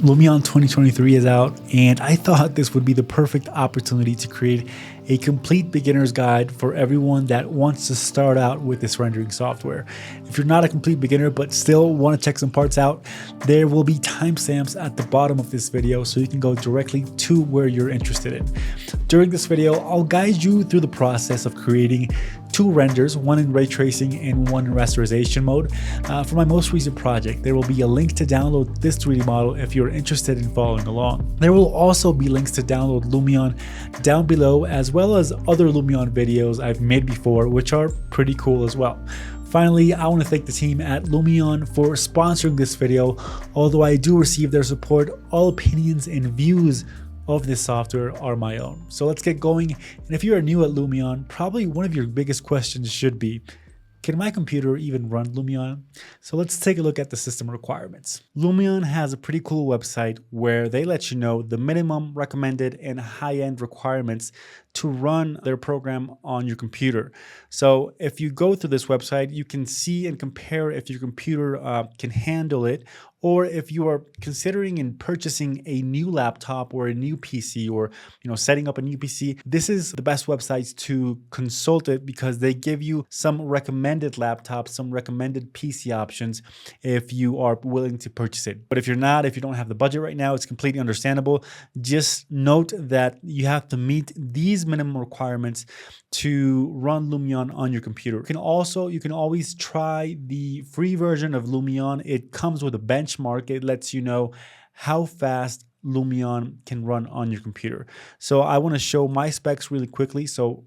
Lumion 2023 is out, and I thought this would be the perfect opportunity to create a complete beginner's guide for everyone that wants to start out with this rendering software. If you're not a complete beginner but still want to check some parts out, there will be timestamps at the bottom of this video so you can go directly to where you're interested in. During this video, I'll guide you through the process of creating two renders, one in ray tracing and one in rasterization mode. For my most recent project, there will be a link to download this 3D model if you're interested in following along. There will also be links to download Lumion down below, as well as other Lumion videos I've made before, which are pretty cool as well. Finally, I want to thank the team at Lumion for sponsoring this video. Although I do receive their support, all opinions and views of this software are my own. So let's get going. And if you are new at Lumion, probably one of your biggest questions should be, can my computer even run Lumion? So let's take a look at the system requirements. Lumion has a pretty cool website where they let you know the minimum, recommended, and high-end requirements to run their program on your computer. So if you go through this website, you can see and compare if your computer can handle it, or if you are considering in purchasing a new laptop or a new PC, or setting up a new PC. This is the best websites to consult it because they give you some recommended laptops, some recommended PC options if you are willing to purchase it. But if you're not, if you don't have the budget right now, it's completely understandable. Just note that you have to meet these minimum requirements to run Lumion on your computer. You can always try the free version of Lumion. It comes with a benchmark. It lets you know how fast Lumion can run on your computer. So I want to show my specs really quickly. So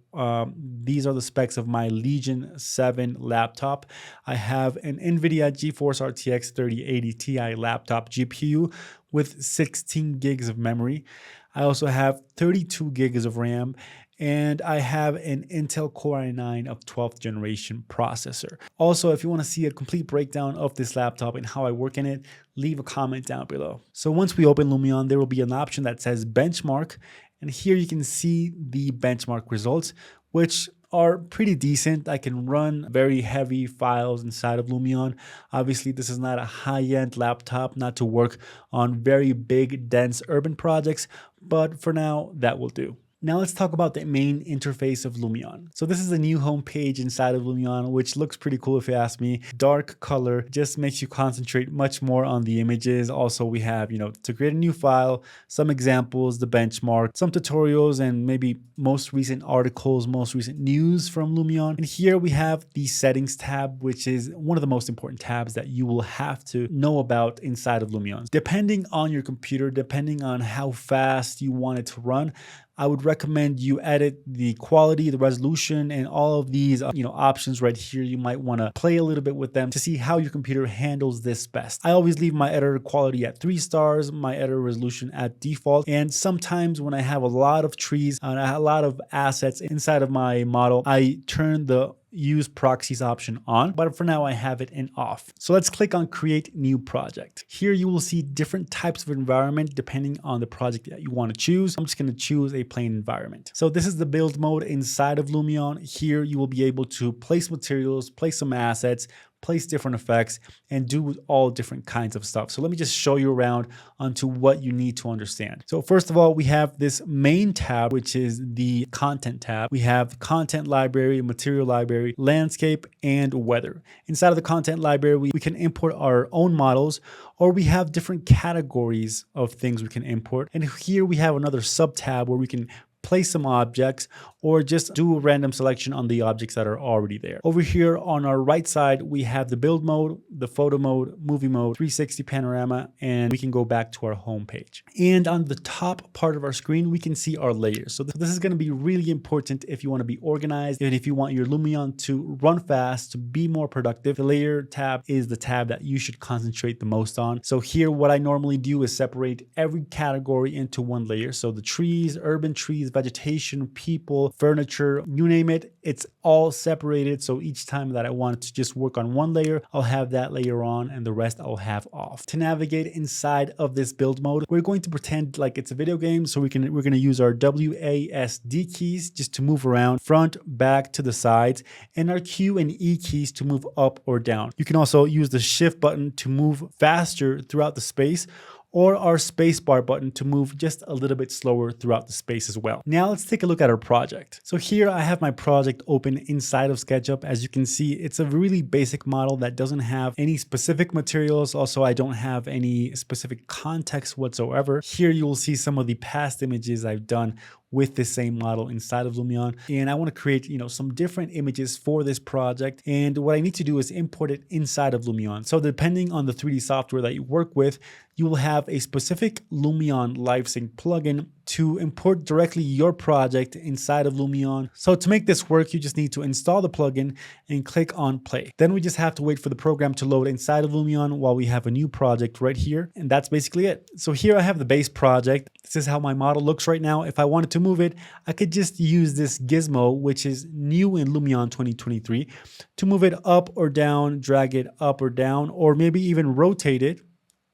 these are the specs of my Legion 7 laptop. I have an NVIDIA GeForce RTX 3080 Ti laptop GPU with 16 gigs of memory. I also have 32 gigs of RAM, and I have an Intel Core i9 of 12th generation processor. Also, if you want to see a complete breakdown of this laptop and how I work in it, leave a comment down below. So once we open Lumion, there will be an option that says benchmark, and here you can see the benchmark results, which are pretty decent. I can run very heavy files inside of Lumion. Obviously, this is not a high-end laptop, not to work on very big, dense urban projects, but for now, that will do. Now let's talk about the main interface of Lumion. So this is a new homepage inside of Lumion, which looks pretty cool if you ask me. Dark color just makes you concentrate much more on the images. Also, we have, to create a new file, some examples, the benchmark, some tutorials, and maybe most recent articles, most recent news from Lumion. And here we have the settings tab, which is one of the most important tabs that you will have to know about inside of Lumion. Depending on your computer, depending on how fast you want it to run, I would recommend you edit the quality, the resolution, and all of these options right here. You might want to play a little bit with them to see how your computer handles this best. I always leave my editor quality at 3 stars, my editor resolution at default, and sometimes when I have a lot of trees and a lot of assets inside of my model, I turn the use proxies option on, but for now I have it in off. So let's click on create new project. Here you will see different types of environment depending on the project that you want to choose. I'm just going to choose a plain environment. So this is the build mode inside of Lumion. Here you will be able to place materials, place some assets, place different effects, and do all different kinds of stuff. So let me just show you around onto what you need to understand. So first of all, we have this main tab, which is the content tab. We have content library, material library, landscape, and weather. Inside of the content library, we can import our own models, or we have different categories of things we can import. And here we have another sub tab where we can place some objects or just do a random selection on the objects that are already there. Over here on our right side, we have the build mode, the photo mode, movie mode, 360 panorama, and we can go back to our home page. And on the top part of our screen, we can see our layers. So this is going to be really important if you want to be organized and if you want your Lumion to run fast, to be more productive. The layer tab is the tab that you should concentrate the most on. So here, what I normally do is separate every category into one layer. So the trees, urban trees, vegetation, people, furniture, you name it, it's all separated. So each time that I want to just work on one layer, I'll have that layer on and the rest I'll have off. To navigate inside of this build mode, we're going to pretend like it's a video game. So we're going to use our WASD keys just to move around front, back, to the sides, and our Q and E keys to move up or down. You can also use the shift button to move faster throughout the space, or our spacebar button to move just a little bit slower throughout the space as well. Now let's take a look at our project. So here I have my project open inside of SketchUp. As you can see, it's a really basic model that doesn't have any specific materials. Also, I don't have any specific context whatsoever. Here you will see some of the past images I've done with the same model inside of Lumion. And I want to create, some different images for this project. And what I need to do is import it inside of Lumion. So depending on the 3D software that you work with, you will have a specific Lumion LiveSync plugin to import directly your project inside of Lumion. So to make this work, you just need to install the plugin and click on play. Then we just have to wait for the program to load inside of Lumion while we have a new project right here. And that's basically it. So here I have the base project. This is how my model looks right now. If I wanted to move it, I could just use this gizmo, which is new in Lumion 2023, to move it up or down, drag it up or down, or maybe even rotate it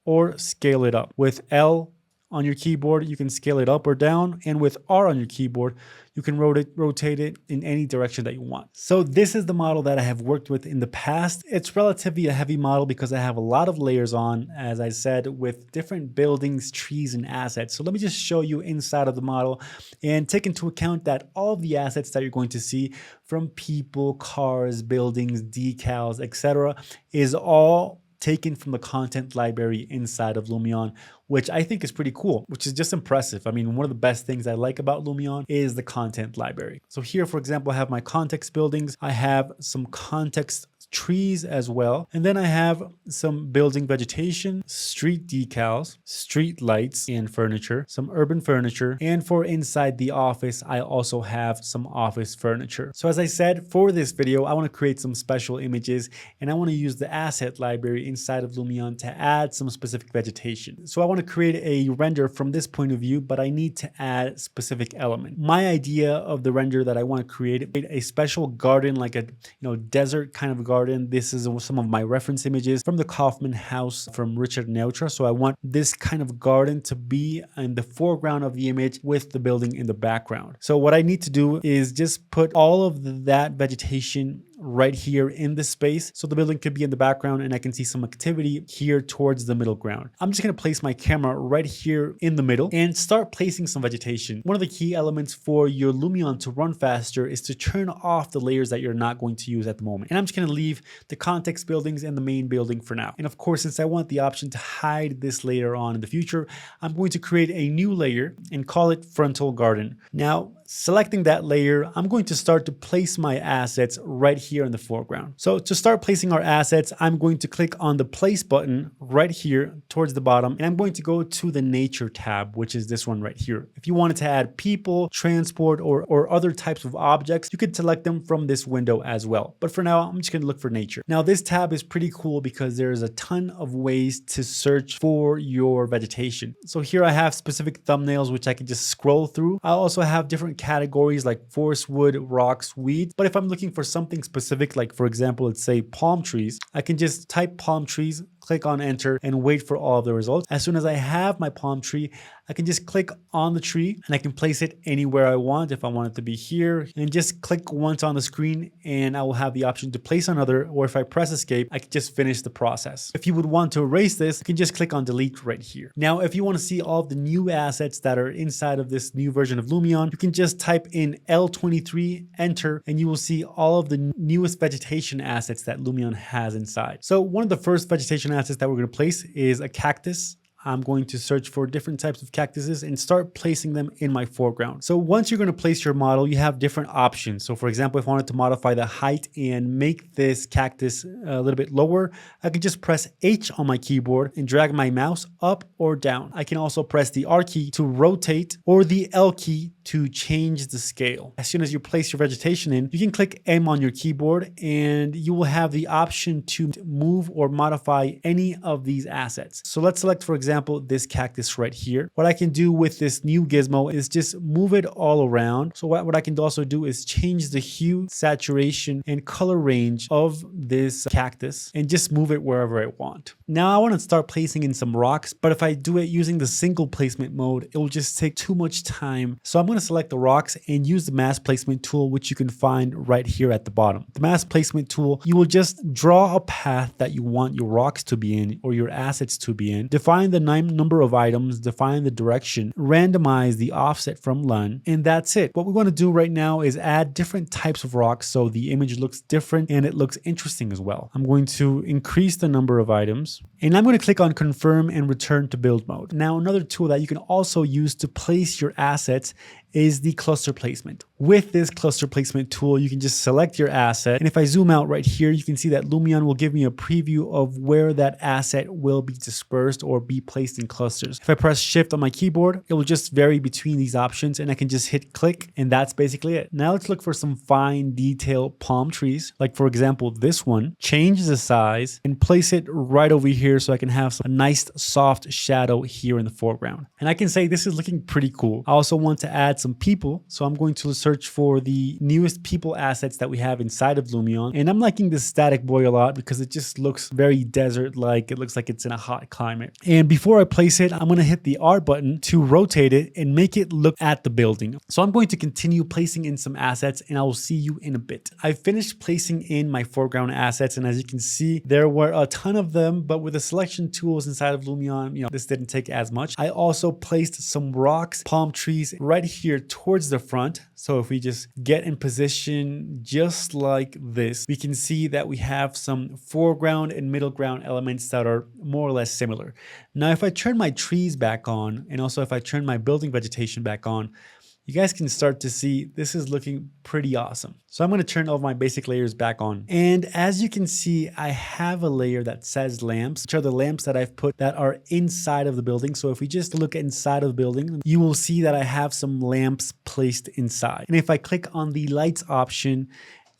or scale it up. With L on your keyboard, you can scale it up or down, and with R on your keyboard, you can rotate it in any direction that you want. So this is the model that I have worked with in the past. It's relatively a heavy model because I have a lot of layers on, as I said, with different buildings, trees, and assets. So let me just show you inside of the model and take into account that all of the assets that you're going to see from people, cars, buildings, decals, etc., is all taken from the content library inside of Lumion, which I think is pretty cool, which is just impressive. I mean, one of the best things I like about Lumion is the content library. So here, for example, I have my context buildings. I have some context trees as well. And then I have some building vegetation, street decals, street lights and furniture, some urban furniture. And for inside the office, I also have some office furniture. So as I said, for this video, I want to create some special images and I want to use the asset library inside of Lumion to add some specific vegetation. So I want to create a render from this point of view, but I need to add specific element. My idea of the render that I want to create a special garden, like a desert kind of garden. This is some of my reference images from the Kaufman house from Richard Neutra. So I want this kind of garden to be in the foreground of the image with the building in the background. So what I need to do is just put all of that vegetation right here in the space so the building could be in the background and I can see some activity here towards the middle ground. I'm just going to place my camera right here in the middle and start placing some vegetation. One of the key elements for your Lumion to run faster is to turn off the layers that you're not going to use at the moment. And I'm just going to leave the context buildings and the main building for now. And of course, since I want the option to hide this later on in the future, I'm going to create a new layer and call it frontal garden. Now, selecting that layer, I'm going to start to place my assets right here in the foreground. So to start placing our assets, I'm going to click on the place button right here towards the bottom, and I'm going to go to the nature tab, which is this one right here. If you wanted to add people, transport, or other types of objects, you could select them from this window as well. But for now, I'm just going to look for nature. Now this tab is pretty cool because there's a ton of ways to search for your vegetation. So here I have specific thumbnails, which I can just scroll through. I also have different categories like forest, wood, rocks, weeds. But if I'm looking for something specific, like for example, let's say palm trees, I can just type palm trees, click on enter, and wait for all of the results. As soon as I have my palm tree, I can just click on the tree and I can place it anywhere I want. If I want it to be here, and just click once on the screen and I will have the option to place another, or if I press escape, I can just finish the process. If you would want to erase this, you can just click on delete right here. Now, if you want to see all of the new assets that are inside of this new version of Lumion, you can just type in L23, enter, and you will see all of the newest vegetation assets that Lumion has inside. So one of the first vegetation assets that we're going to place is a cactus. I'm going to search for different types of cactuses and start placing them in my foreground. So once you're going to place your model, you have different options. So for example, if I wanted to modify the height and make this cactus a little bit lower, I can just press H on my keyboard and drag my mouse up or down. I can also press the R key to rotate or the L key to change the scale. As soon as you place your vegetation in, you can click M on your keyboard and you will have the option to move or modify any of these assets. So let's select, for example, this cactus right here. What I can do with this new gizmo is just move it all around. So what I can also do is change the hue, saturation, and color range of this cactus and just move it wherever I want. Now I want to start placing in some rocks, but if I do it using the single placement mode, it will just take too much time. So I'm going to select the rocks and use the mask placement tool, which you can find right here at the bottom. The mask placement tool, you will just draw a path that you want your rocks to be in or your assets to be in, define the number of items, define the direction, randomize the offset from none, and that's it. What we want to do right now is add different types of rocks so the image looks different and it looks interesting as well. I'm going to increase the number of items, and I'm going to click on confirm and return to build mode. Now, another tool that you can also use to place your assets is the cluster placement. With this cluster placement tool, you can just select your asset. And if I zoom out right here, you can see that Lumion will give me a preview of where that asset will be dispersed or be placed in clusters. If I press shift on my keyboard, it will just vary between these options and I can just hit click, and that's basically it. Now let's look for some fine detail palm trees. Like for example, this one, change the size and place it right over here so I can have a nice soft shadow here in the foreground. And I can say this is looking pretty cool. I also want to add some people, so I'm going to search for the newest people assets that we have inside of Lumion, and I'm liking this static boy a lot because it just looks very desert-like. It looks like it's in a hot climate. And before I place it, I'm going to hit the R button to rotate it and make it look at the building. So I'm going to continue placing in some assets, and I will see you in a bit. I finished placing in my foreground assets, and as you can see, there were a ton of them, but with the selection tools inside of Lumion, this didn't take as much. I also placed some rocks, palm trees right here towards the front. So if we just get in position just like this, we can see that we have some foreground and middle ground elements that are more or less similar. Now, if I turn my trees back on, and also if I turn my building vegetation back on, you guys can start to see this is looking pretty awesome. So I'm going to turn all of my basic layers back on. And as you can see, I have a layer that says lamps, which are the lamps that I've put that are inside of the building. So if we just look inside of the building, you will see that I have some lamps placed inside. And if I click on the lights option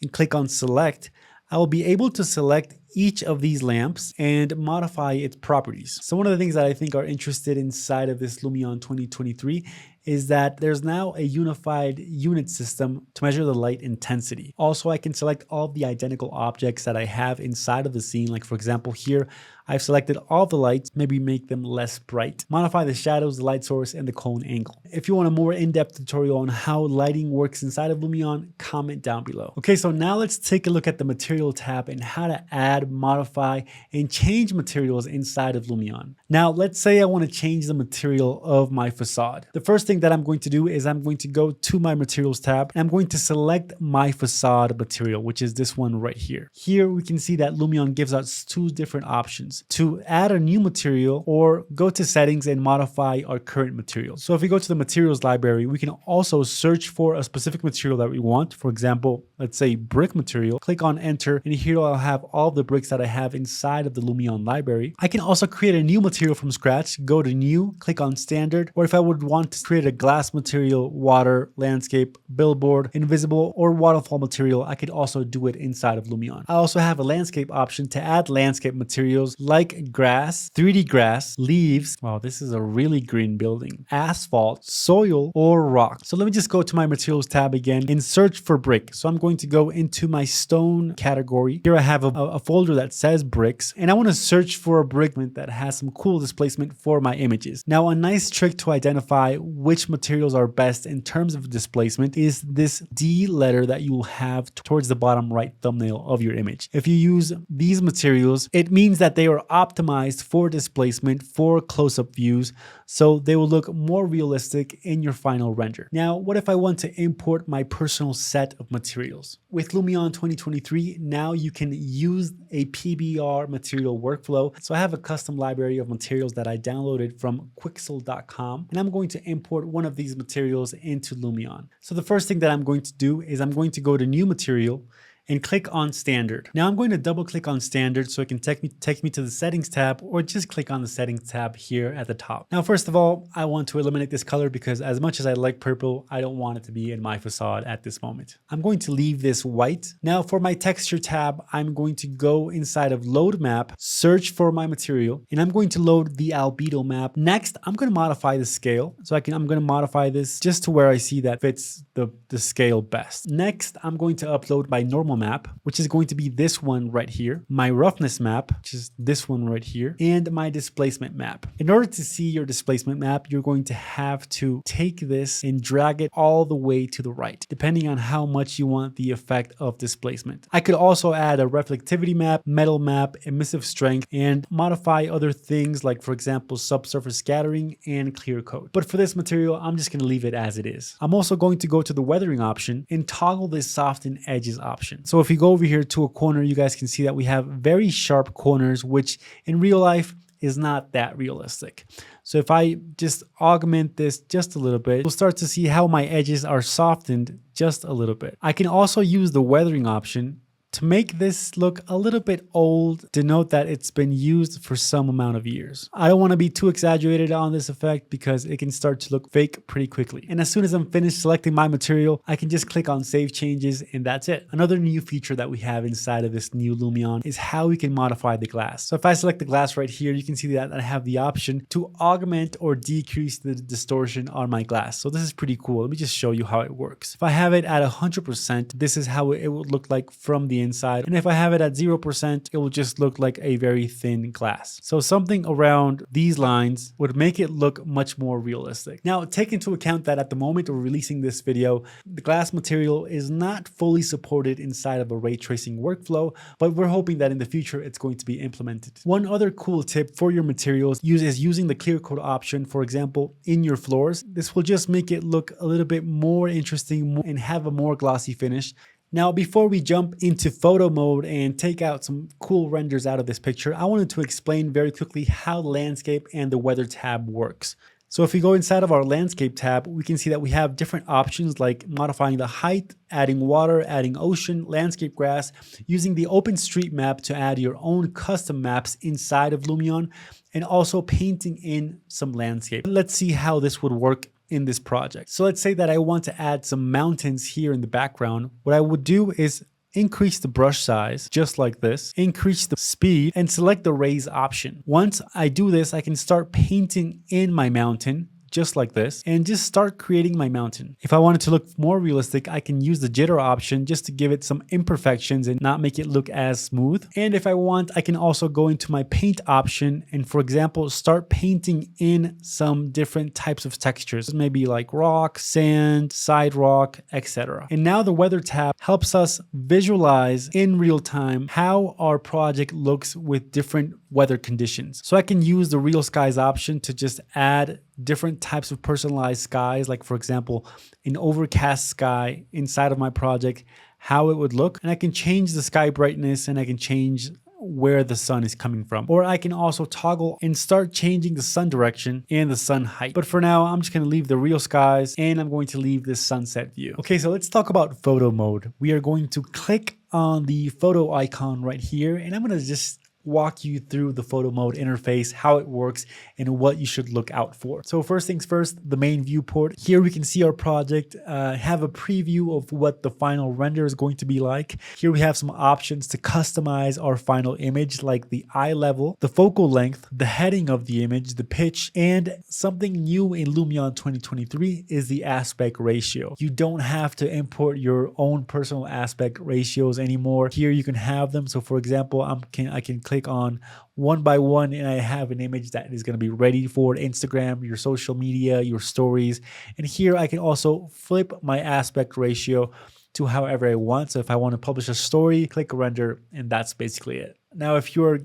and click on select, I will be able to select each of these lamps and modify its properties. So one of the things that I think are interested inside of this Lumion 2023 is that there's now a unified unit system to measure the light intensity. Also, I can select all of the identical objects that I have inside of the scene. Like for example, here, I've selected all the lights, maybe make them less bright, modify the shadows, the light source, and the cone angle. If you want a more in-depth tutorial on how lighting works inside of Lumion, comment down below. Okay, so now let's take a look at the material tab and how to add, modify, and change materials inside of Lumion. Now, let's say I want to change the material of my facade. The first thing that I'm going to do is I'm going to go to my materials tab and I'm going to select my facade material, which is this one right here. Here we can see that Lumion gives us two different options: to add a new material or go to settings and modify our current material. So if we go to the materials library, we can also search for a specific material that we want. For example, let's say brick material, click on enter, and here I'll have all the bricks that I have inside of the Lumion library. I can also create a new material from scratch, go to new, click on standard, or if I would want to create a glass material, water, landscape, billboard, invisible, or waterfall material, I could also do it inside of Lumion. I also have a landscape option to add landscape materials like grass, 3D grass, leaves. Wow, this is a really green building. Asphalt, soil, or rock. So let me just go to my materials tab again and search for brick. So I'm going to go into my stone category. Here I have a folder that says bricks, and I want to search for a brick that has some cool displacement for my images. Now, a nice trick to identify which materials are best in terms of displacement is this D letter that you will have towards the bottom right thumbnail of your image. If you use these materials, it means that they are optimized for displacement for close-up views, so they will look more realistic in your final render. Now, what if I want to import my personal set of materials? With Lumion 2023, now you can use a PBR material workflow. So I have a custom library of materials that I downloaded from quixel.com, and I'm going to import one of these materials into Lumion. So the first thing that I'm going to do is I'm going to go to new material and click on standard. Now I'm going to double click on standard so it can take me to the settings tab, or just click on the settings tab here at the top. Now, first of all, I want to eliminate this color because as much as I like purple, I don't want it to be in my facade at this moment. I'm going to leave this white. Now for my texture tab, I'm going to go inside of load map, search for my material, and I'm going to load the albedo map. Next, I'm going to modify the scale. So I'm going to modify this just to where I see that fits the scale best. Next, I'm going to upload my normal channel map, which is going to be this one right here, my roughness map, which is this one right here, and my displacement map. In order to see your displacement map, you're going to have to take this and drag it all the way to the right, depending on how much you want the effect of displacement. I could also add a reflectivity map, metal map, emissive strength, and modify other things like, for example, subsurface scattering and clear coat. But for this material, I'm just going to leave it as it is. I'm also going to go to the weathering option and toggle this soften edges option. So if you go over here to a corner, you guys can see that we have very sharp corners, which in real life is not that realistic. So if I just augment this just a little bit, you'll start to see how my edges are softened just a little bit. I can also use the weathering option to make this look a little bit old, denote that it's been used for some amount of years. I don't want to be too exaggerated on this effect because it can start to look fake pretty quickly. And as soon as I'm finished selecting my material, I can just click on save changes and that's it. Another new feature that we have inside of this new Lumion is how we can modify the glass. So if I select the glass right here, you can see that I have the option to augment or decrease the distortion on my glass. So this is pretty cool. Let me just show you how it works. If I have it at 100%, this is how it would look like from the inside. And if I have it at 0%, it will just look like a very thin glass. So something around these lines would make it look much more realistic. Now, take into account that at the moment of releasing this video, the glass material is not fully supported inside of a ray tracing workflow, but we're hoping that in the future it's going to be implemented. One other cool tip for your materials is using the clear coat option, for example, in your floors. This will just make it look a little bit more interesting and have a more glossy finish. Now, before we jump into photo mode and take out some cool renders out of this picture, I wanted to explain very quickly how the landscape and the weather tab works. So if we go inside of our landscape tab, we can see that we have different options like modifying the height, adding water, adding ocean, landscape grass, using the OpenStreetMap to add your own custom maps inside of Lumion, and also painting in some landscape. Let's see how this would work in this project. So let's say that I want to add some mountains here in the background. What I would do is increase the brush size just like this, increase the speed, and select the raise option. Once I do this, I can start painting in my mountain just like this and just start creating my mountain. If I wanted to look more realistic, I can use the jitter option just to give it some imperfections and not make it look as smooth. And if I want, I can also go into my paint option and, for example, start painting in some different types of textures, maybe like rock, sand, side rock, etc. And now the weather tab helps us visualize in real time how our project looks with different weather conditions. So I can use the real skies option to just add different types of personalized skies, like for example, an overcast sky inside of my project, how it would look. And I can change the sky brightness and I can change where the sun is coming from. Or I can also toggle and start changing the sun direction and the sun height. But for now, I'm just going to leave the real skies and I'm going to leave this sunset view. Okay, so let's talk about photo mode. We are going to click on the photo icon right here and I'm going to just walk you through the photo mode interface, how it works, and what you should look out for. So first things first, the main viewport. Here we can see our project, have a preview of what the final render is going to be like. Here we have some options to customize our final image, like the eye level, the focal length, the heading of the image, the pitch, and something new in Lumion 2023 is the aspect ratio. You don't have to import your own personal aspect ratios anymore. Here you can have them. So for example, I can click on one by one and I have an image that is going to be ready for Instagram, your social media, your stories. And here I can also flip my aspect ratio to however I want. So if I want to publish a story, click render, and that's basically it. Now, if you're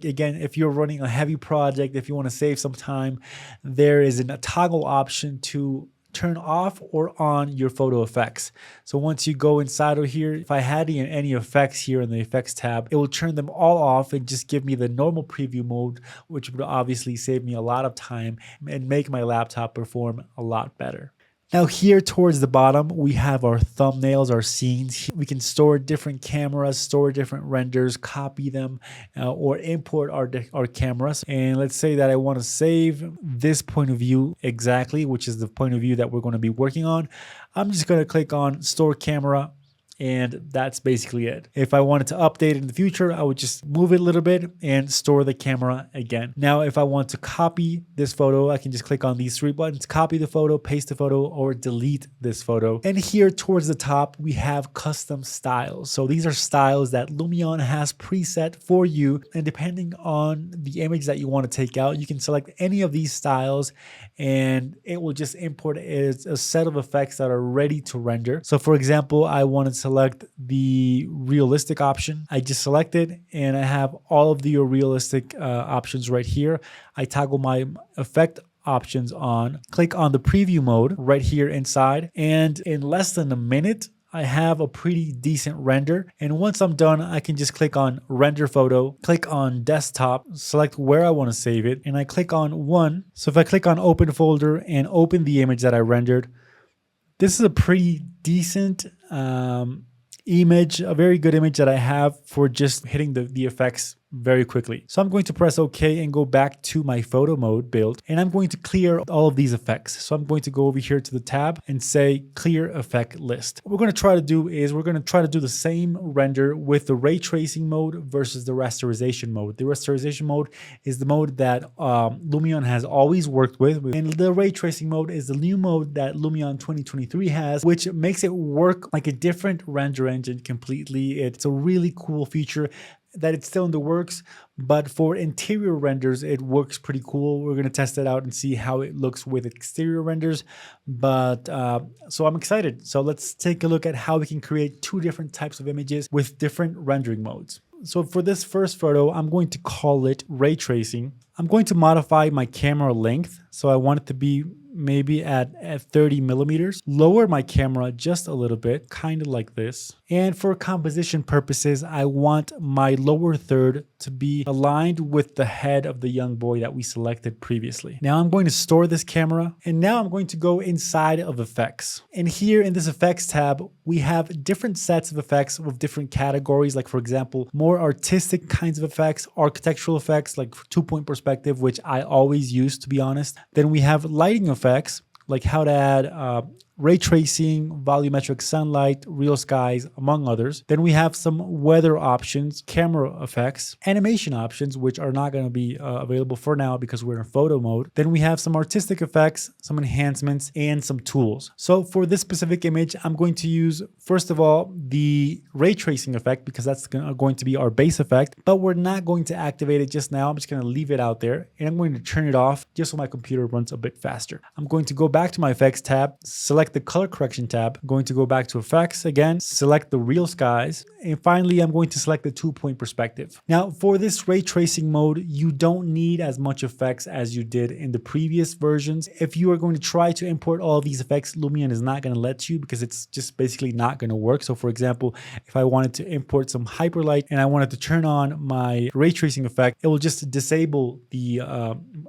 running a heavy project, if you want to save some time, there is a toggle option to turn off or on your photo effects. So once you go inside of here, if I had any effects here in the effects tab, it will turn them all off and just give me the normal preview mode, which would obviously save me a lot of time and make my laptop perform a lot better. Now here towards the bottom, we have our thumbnails, our scenes. We can store different cameras, store different renders, copy them, or import our cameras. And let's say that I want to save this point of view exactly, which is the point of view that we're going to be working on. I'm just going to click on store camera. And that's basically it. If I wanted to update in the future, I would just move it a little bit and store the camera again. Now, if I want to copy this photo, I can just click on these three buttons, copy the photo, paste the photo, or delete this photo. And here towards the top, we have custom styles. So these are styles that Lumion has preset for you. And depending on the image that you want to take out, you can select any of these styles and it will just import a set of effects that are ready to render. So for example, I want to select the realistic option. I just select it and I have all of the realistic options right here. I toggle my effect options on, click on the preview mode right here inside, and in less than a minute, I have a pretty decent render. And once I'm done, I can just click on render photo, click on desktop, select where I want to save it, and I click on one. So if I click on open folder and open the image that I rendered, this is a pretty decent image, a very good image that I have for just hitting the effects very quickly. So I'm going to press OK and go back to my photo mode build, and I'm going to clear all of these effects. So I'm going to go over here to the tab and say clear effect list. What we're going to try to do is we're going to try to do the same render with the ray tracing mode versus the rasterization mode. The rasterization mode is the mode that Lumion has always worked with, and the ray tracing mode is the new mode that Lumion 2023 has, which makes it work like a different render engine completely. It's a really cool feature that it's still in the works, but for interior renders, it works pretty cool. We're going to test it out and see how it looks with exterior renders. But so I'm excited. So let's take a look at how we can create two different types of images with different rendering modes. So for this first photo, I'm going to call it ray tracing. I'm going to modify my camera length. So I want it to be maybe at 30 millimeters. Lower my camera just a little bit, kind of like this. And for composition purposes, I want my lower third to be aligned with the head of the young boy that we selected previously. Now I'm going to store this camera, and now I'm going to go inside of effects. And here in this effects tab, we have different sets of effects with different categories, like for example, more artistic kinds of effects, architectural effects, like 2-point perspective, which I always use, to be honest. Then we have lighting effects, like how to add ray tracing, volumetric sunlight, real skies, among others. Then we have some weather options, camera effects, animation options, which are not going to be available for now because we're in photo mode. Then we have some artistic effects, some enhancements, and some tools. So for this specific image, I'm going to use, first of all, the ray tracing effect because that's going to be our base effect, but we're not going to activate it just now. I'm just going to leave it out there, and I'm going to turn it off just so my computer runs a bit faster. I'm going to go back to my effects tab, select the color correction tab. I'm going to go back to effects again, select the real skies, and finally I'm going to select the 2-point perspective. Now for this ray tracing mode, you don't need as much effects as you did in the previous versions. If you are going to try to import all of these effects, Lumion is not going to let you because it's just basically not going to work. So for example, if I wanted to import some hyperlight and I wanted to turn on my ray tracing effect, it will just disable the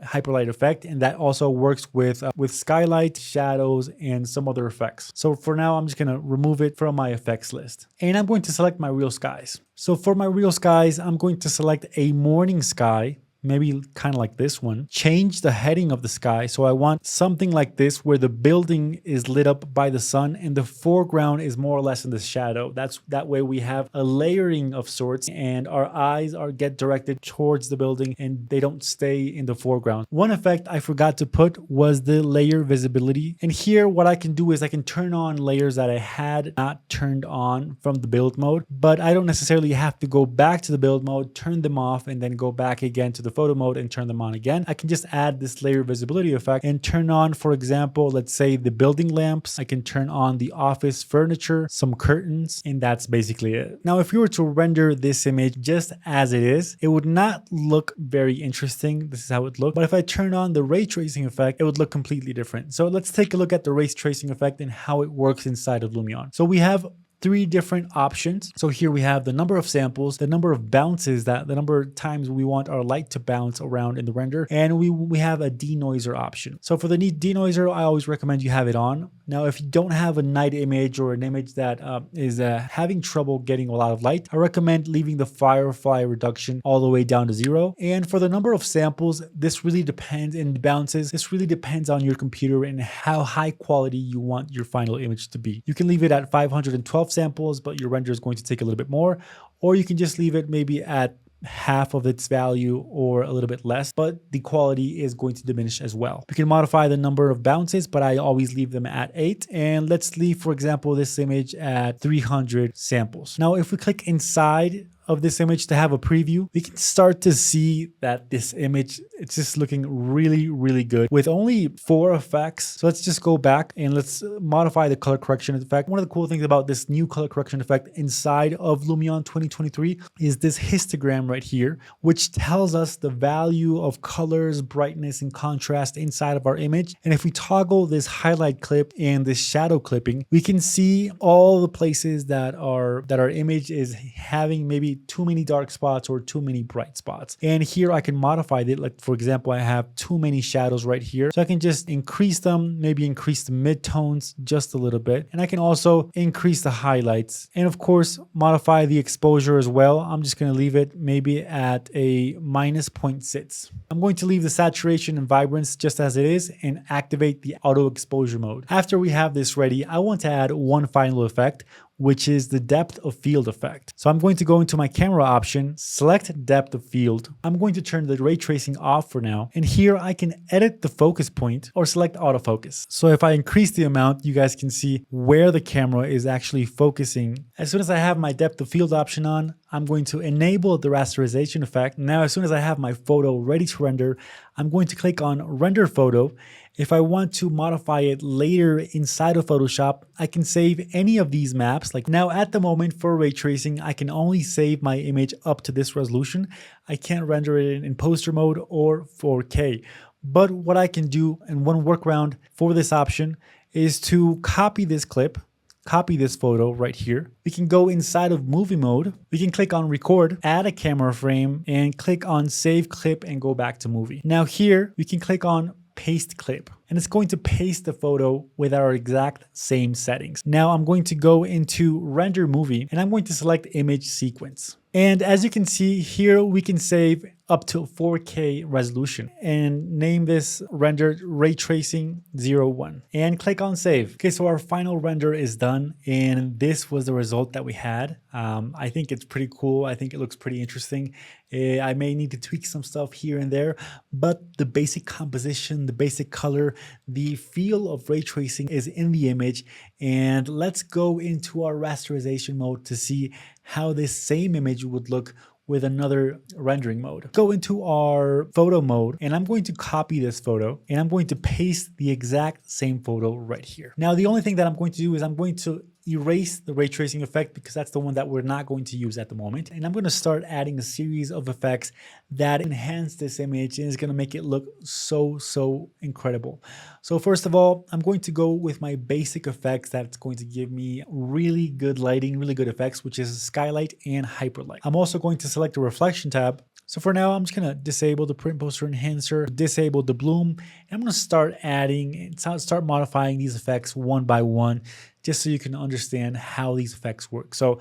hyperlight effect, and that also works with skylight, shadows, and some other effects. So for now, I'm just going to remove it from my effects list, and I'm going to select my real skies. So for my real skies, I'm going to select a morning sky, maybe kind of like this one. Change the heading of the sky. So I want something like this where the building is lit up by the sun and the foreground is more or less in the shadow. That way we have a layering of sorts and our eyes get directed towards the building and they don't stay in the foreground. One effect I forgot to put was the layer visibility. And here what I can do is I can turn on layers that I had not turned on from the build mode, but I don't necessarily have to go back to the build mode, turn them off, and then go back again to the photo mode and turn them on again. I can just add this layer visibility effect and turn on, for example, let's say the building lamps. I can turn on the office furniture, some curtains, and that's basically it. Now, if you were to render this image just as it is, it would not look very interesting. This is how it looked. But if I turn on the ray tracing effect, it would look completely different. So let's take a look at the ray tracing effect and how it works inside of Lumion. So we have 3 different options. So here we have the number of samples, the number of bounces, the number of times we want our light to bounce around in the render, and we have a denoiser option. So for the denoiser, I always recommend you have it on. Now, if you don't have a night image or an image that is having trouble getting a lot of light, I recommend leaving the firefly reduction all the way down to 0. And for the number of samples, this really depends, and bounces, this really depends on your computer and how high quality you want your final image to be. You can leave it at 512 samples, but your render is going to take a little bit more, or you can just leave it maybe at half of its value or a little bit less, but the quality is going to diminish as well. We can modify the number of bounces, but I always leave them at 8. And let's leave, for example, this image at 300 samples. Now, if we click inside of this image to have a preview, we can start to see that this image, it's just looking really, really good with only 4 effects. So let's just go back and let's modify the color correction effect. One of the cool things about this new color correction effect inside of Lumion 2023 is this histogram right here, which tells us the value of colors, brightness, and contrast inside of our image. And if we toggle this highlight clip and this shadow clipping, we can see all the places that our image is having maybe too many dark spots or too many bright spots. And here I can modify it. Like, for example, I have too many shadows right here. So I can just increase them, maybe increase the midtones just a little bit. And I can also increase the highlights. And of course, modify the exposure as well. I'm just going to leave it maybe at a -0.6. I'm going to leave the saturation and vibrance just as it is and activate the auto exposure mode. After we have this ready, I want to add one final effect, which is the depth of field effect. So I'm going to go into my camera option, select depth of field. I'm going to turn the ray tracing off for now. And here I can edit the focus point or select autofocus. So if I increase the amount, you guys can see where the camera is actually focusing. As soon as I have my depth of field option on, I'm going to enable the rasterization effect. Now, as soon as I have my photo ready to render, I'm going to click on render photo. If I want to modify it later inside of Photoshop, I can save any of these maps. Like now at the moment for ray tracing, I can only save my image up to this resolution. I can't render it in poster mode or 4K. But what I can do, and one workaround for this option, is to copy this clip, copy this photo right here. We can go inside of movie mode. We can click on record, add a camera frame, and click on save clip and go back to movie. Now here we can click on paste clip, and it's going to paste the photo with our exact same settings. Now I'm going to go into render movie and I'm going to select image sequence. And as you can see here, we can save up to 4K resolution and name this render ray tracing 01 and click on save. Okay, so our final render is done and this was the result that we had. I think it's pretty cool. I think it looks pretty interesting. I may need to tweak some stuff here and there, but the basic composition, the basic color, the feel of ray tracing is in the image. And let's go into our rasterization mode to see how this same image would look with another rendering mode. Go into our photo mode and I'm going to copy this photo and I'm going to paste the exact same photo right here. Now, the only thing that I'm going to do is I'm going to erase the ray tracing effect because that's the one that we're not going to use at the moment. And I'm going to start adding a series of effects that enhance this image and is going to make it look so incredible. So first of all, I'm going to go with my basic effects that's going to give me really good lighting, really good effects, which is skylight and hyperlight. I'm also going to select the reflection tab. So for now, I'm just going to disable the print poster enhancer, disable the bloom, and I'm going to start adding and start modifying these effects one by one, just so you can understand how these effects work. So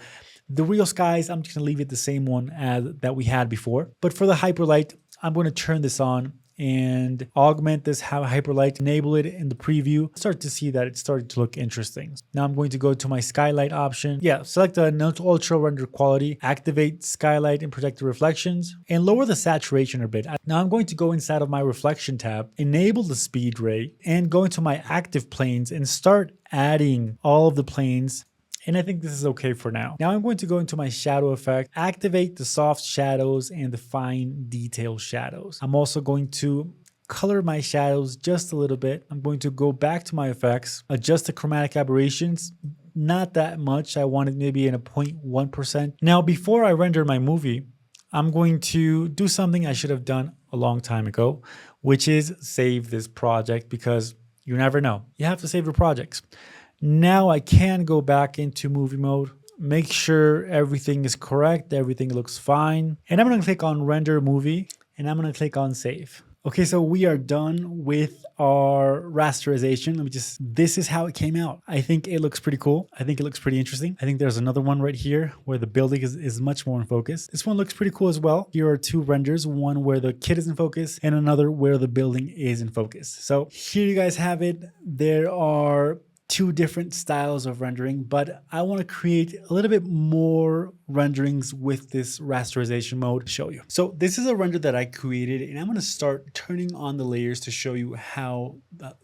the real skies, I'm just going to leave it the same one as that we had before. But for the hyperlight, I'm going to turn this on and augment this hyperlight, enable it in the preview. Start to see that it's starting to look interesting. Now I'm going to go to my skylight option. Yeah, select the ultra render quality, activate skylight and protect the reflections, and lower the saturation a bit. Now I'm going to go inside of my reflection tab, enable the speed ray, and go into my active planes and start adding all of the planes. And I think this is okay for now. Now I'm going to go into my shadow effect, activate the soft shadows and the fine detail shadows. I'm also going to color my shadows just a little bit. I'm going to go back to my effects, adjust the chromatic aberrations, not that much. I want it maybe in a 0.1%. Now, before I render my movie, I'm going to do something I should have done a long time ago, which is save this project, because you never know. You have to save your projects. Now I can go back into movie mode, make sure everything is correct, everything looks fine. And I'm going to click on render movie and I'm going to click on save. Okay, so we are done with our rasterization. This is how it came out. I think it looks pretty cool. I think it looks pretty interesting. I think there's another one right here where the building is much more in focus. This one looks pretty cool as well. Here are two renders, one where the kid is in focus and another where the building is in focus. So here you guys have it. There are two different styles of rendering, but I want to create a little bit more renderings with this rasterization mode to show you. So this is a render that I created, and I'm going to start turning on the layers to show you how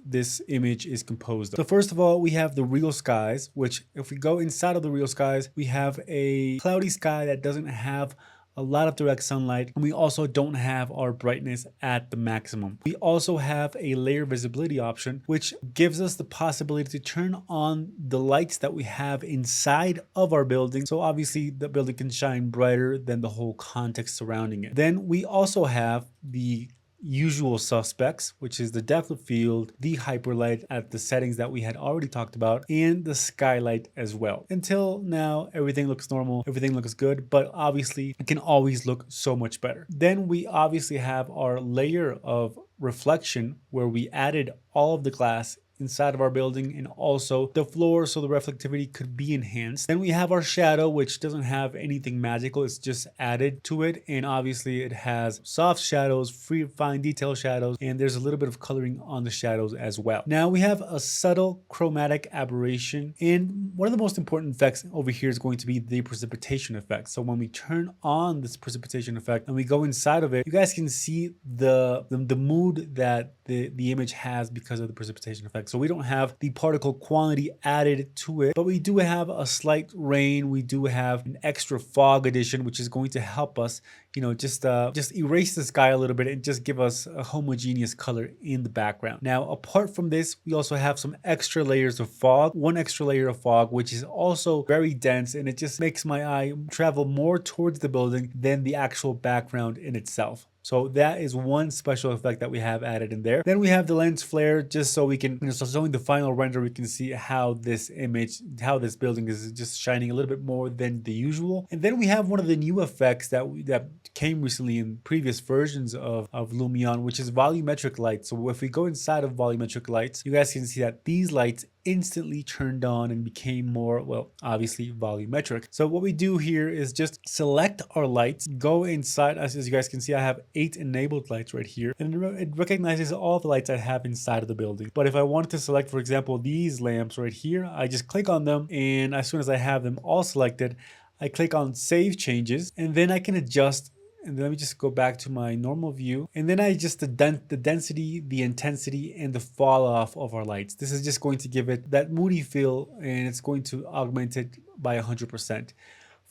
this image is composed. So first of all, we have the real skies, which if we go inside of the real skies, we have a cloudy sky that doesn't have a lot of direct sunlight, and we also don't have our brightness at the maximum. We also have a layer visibility option, which gives us the possibility to turn on the lights that we have inside of our building. So obviously the building can shine brighter than the whole context surrounding it. Then we also have the usual suspects, which is the depth of field, the hyperlight at the settings that we had already talked about, and the skylight as well. Until now, everything looks normal, everything looks good, but obviously it can always look so much better. Then we obviously have our layer of reflection, where we added all of the glass inside of our building and also the floor, so the reflectivity could be enhanced. Then we have our shadow, which doesn't have anything magical, it's just added to it, and obviously it has soft shadows, fine detail shadows, and there's a little bit of coloring on the shadows as well. Now we have a subtle chromatic aberration, and one of the most important effects over here is going to be the precipitation effect. So when we turn on this precipitation effect and we go inside of it, you guys can see the mood that the image has because of the precipitation effect. So we don't have the particle quantity added to it, but we do have a slight rain. We do have an extra fog addition, which is going to help us, you know, just erase the sky a little bit and just give us a homogeneous color in the background. Now, apart from this, we also have some extra layers of fog, one extra layer of fog, which is also very dense, and it just makes my eye travel more towards the building than the actual background in itself. So that is one special effect that we have added in there. Then we have the lens flare, just so we can, so showing the final render, we can see how this image, how this building is just shining a little bit more than the usual. And then we have one of the new effects that came recently in previous versions of Lumion, which is volumetric light. So if we go inside of volumetric lights, you guys can see that these lights instantly turned on and became more, well, obviously volumetric. So what we do here is just select our lights, go inside. As you guys can see, I have 8 enabled lights right here, and it recognizes all the lights I have inside of the building. But if I wanted to select, for example, these lamps right here, I just click on them, and as soon as I have them all selected, I click on save changes, and then I can adjust. And then let me just go back to my normal view, and then I adjust the density, the intensity, and the fall off of our lights. This is just going to give it that moody feel, and it's going to augment it by 100%.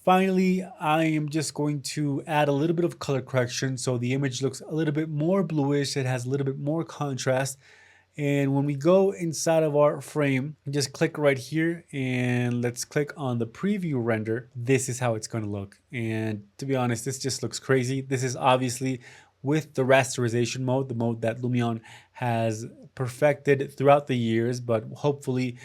Finally, I am just going to add a little bit of color correction, so the image looks a little bit more bluish. It has a little bit more contrast. And when we go inside of our frame, just click right here, and let's click on the preview render. This is how it's going to look. And to be honest, this just looks crazy. This is obviously with the rasterization mode, the mode that Lumion has perfected throughout the years, but hopefully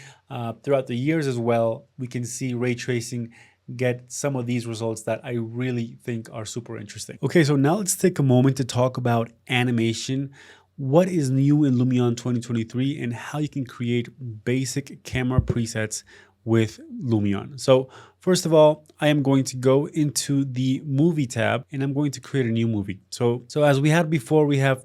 throughout the years as well, we can see ray tracing get some of these results that I really think are super interesting. Okay, so now let's take a moment to talk about animation. What is new in Lumion 2023 and how you can create basic camera presets with Lumion. So first of all, I am going to go into the movie tab, and I'm going to create a new movie. So as we had before, we have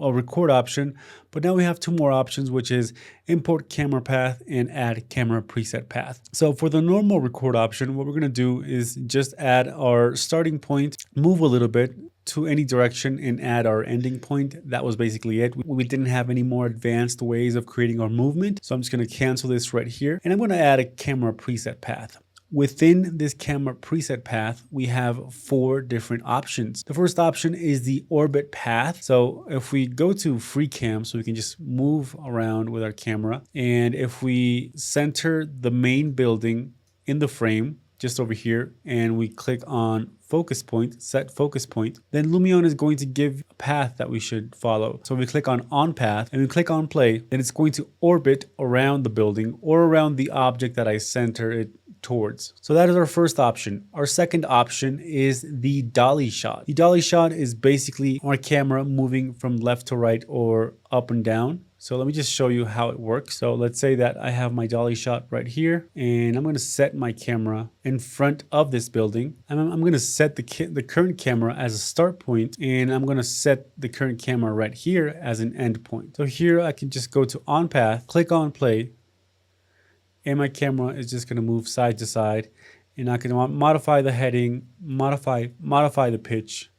a record option, but now we have 2 more options, which is import camera path and add camera preset path. So for the normal record option, what we're going to do is just add our starting point, move a little bit to any direction, and add our ending point. That was basically it. We didn't have any more advanced ways of creating our movement. So I'm just going to cancel this right here, and I'm going to add a camera preset path. Within this camera preset path, we have 4 different options. The first option is the orbit path. So if we go to free cam, so we can just move around with our camera, and if we center the main building in the frame just over here, and we click on focus point, set focus point, then Lumion is going to give a path that we should follow. So we click on path, and we click on play, then it's going to orbit around the building or around the object that I center it towards. So that is our first option. Our second option is the dolly shot. The dolly shot is basically our camera moving from left to right or up and down. So let me just show you how it works. So let's say that I have my dolly shot right here, and I'm going to set my camera in front of this building. I'm going to set the current camera as a start point, and I'm going to set the current camera right here as an end point. So here I can just go to on path, click on play, and my camera is just going to move side to side, and I can modify the heading, modify the pitch,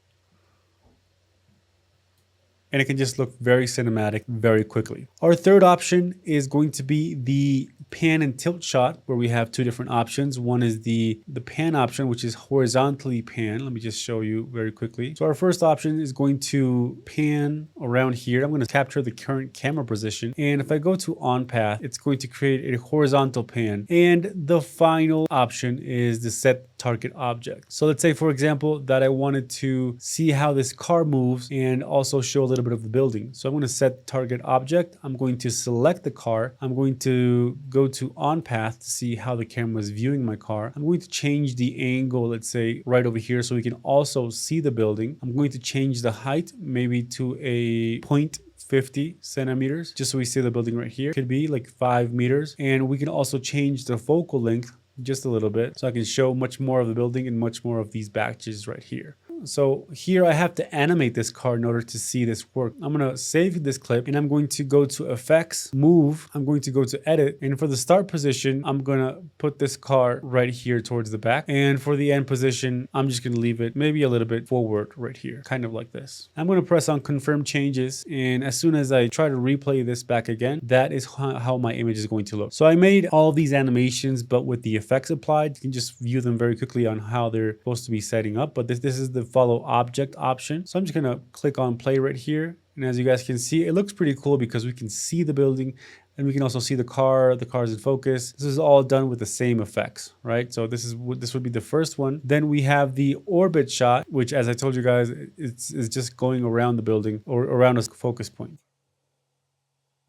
and it can just look very cinematic very quickly. Our third option is going to be the pan and tilt shot, where we have two different options. One is the pan option, which is horizontally pan. Let me just show you very quickly. So our first option is going to pan around here. I'm going to capture the current camera position, and if I go to on path, it's going to create a horizontal pan. And the final option is the set target object. So let's say, for example, that I wanted to see how this car moves and also show a little bit of the building. So I'm going to set target object. I'm going to select the car. I'm going to go to on path to see how the camera is viewing my car. I'm going to change the angle, let's say right over here, so we can also see the building. I'm going to change the height maybe to a 0.50 centimeters, just so we see the building right here. Could be like 5 meters. And we can also change the focal length just a little bit, so I can show much more of the building and much more of these batches right here. So here I have to animate this car in order to see this work. I'm going to save this clip, and I'm going to go to effects, move. I'm going to go to edit, and for the start position, I'm going to put this car right here towards the back. And for the end position, I'm just going to leave it maybe a little bit forward right here, kind of like this. I'm going to press on confirm changes, and as soon as I try to replay this back again, that is how my image is going to look. So I made all these animations, but with the effects applied. You can just view them very quickly on how they're supposed to be setting up. But this is the follow object option. So I'm just going to click on play right here. And as you guys can see, it looks pretty cool because we can see the building and we can also see the car's in focus. This is all done with the same effects, right? So this would be the first one. Then we have the orbit shot, which, as I told you guys, it's just going around the building or around a focus point.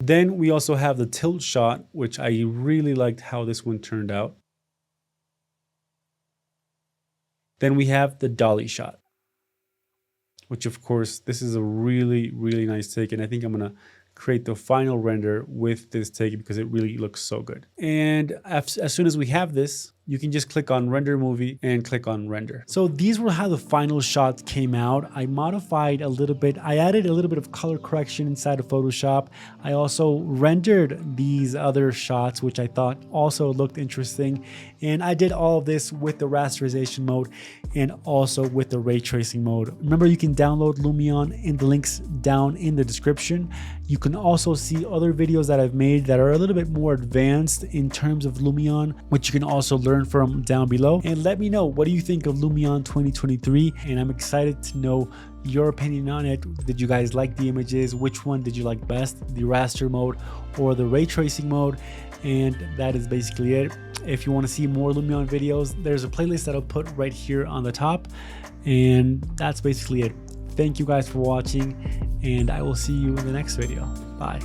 Then we also have the tilt shot, which I really liked how this one turned out. Then we have the dolly shot, which of course, this is a really, really nice take. And I think I'm going to create the final render with this take because it really looks so good. And as soon as we have this, you can just click on render movie and click on render. So these were how the final shots came out. I modified a little bit. I added a little bit of color correction inside of Photoshop. I also rendered these other shots, which I thought also looked interesting. And I did all of this with the rasterization mode and also with the ray tracing mode. Remember, you can download Lumion in the links down in the description. You can also see other videos that I've made that are a little bit more advanced in terms of Lumion, which you can also learn from down below. And let me know, what do you think of Lumion 2023? And I'm excited to know your opinion on it. Did you guys like the images? Which one did you like best, the raster mode or the ray tracing mode? And that is basically it. If you want to see more Lumion videos, there's a playlist that I'll put right here on the top. And that's basically it. Thank you guys for watching, and I will see you in the next video. Bye.